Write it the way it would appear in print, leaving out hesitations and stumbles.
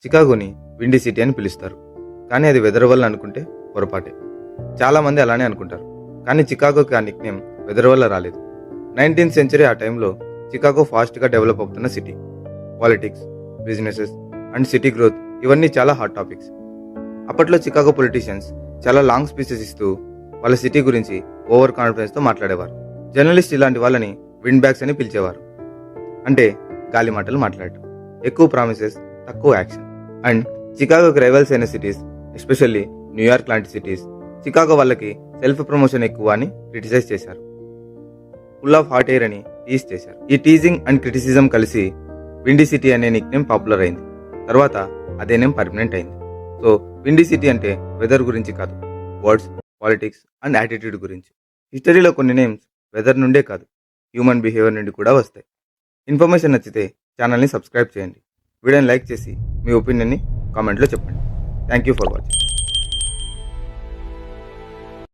చికాగోని windy city అని పిలుస్తారు. కానీ అది వెదర్ వల్ల అనుకుంటే పొరపాటే. చాలామంది అలానే అనుకుంటారు. కానీ చికాగోకి ఆ నిక్నేమ్ వెదర్ వల్ల రాలేదు. 19th సెంచరీ ఆ టైంలో చికాగో ఫాస్ట్గా డెవలప్ అవుతున్న city. Politics, businesses and city growth ఇవన్నీ చాలా హాట్ టాపిక్స్. అప్పట్లో చికాగో పొలిటీషియన్స్ చాలా లాంగ్ స్పీచెస్ ఇస్తూ వాళ్ళ సిటీ గురించి ఓవర్ కాన్ఫిడెన్స్తో మాట్లాడేవారు. జర్నలిస్ట్ ఇలాంటి వాళ్ళని విండ్ బ్యాగ్స్ అని పిలిచేవారు. అంటే గాలి మాటలు మాట్లాడటం, ఎక్కువ ప్రామిసెస్, తక్కువ యాక్షన్. అండ్ చికాగోకి రైవల్స్ అయిన సిటీస్, ఎస్పెషల్లీ న్యూయార్క్ లాంటి సిటీస్, చికాగో వాళ్ళకి సెల్ఫ్ ప్రమోషన్ ఎక్కువ అని క్రిటిసైజ్ చేశారు. ఫుల్ ఆఫ్ హాట్ ఎయిర్ అని టీజ్ చేశారు. ఈ టీజింగ్ అండ్ క్రిటిసిజం కలిసి విండీ సిటీ అనే నిక్ నేమ్ పాపులర్ అయింది. తర్వాత అదే నేమ్ పర్మనెంట్ అయింది. సో విండీ సిటీ అంటే వెదర్ గురించి కాదు, వర్డ్స్, పాలిటిక్స్ అండ్ యాటిట్యూడ్ గురించి. హిస్టరీలో కొన్ని నేమ్స్ వెదర్ నుండే కాదు, హ్యూమన్ బిహేవియర్ నుండి కూడా వస్తాయి. ఇన్ఫర్మేషన్ నచ్చితే ఛానల్ని సబ్స్క్రైబ్ చేయండి. వీడియోని లైక్ చేసి మీ ఒపీనియన్ని కామెంట్లో చెప్పండి. Thank you for watching.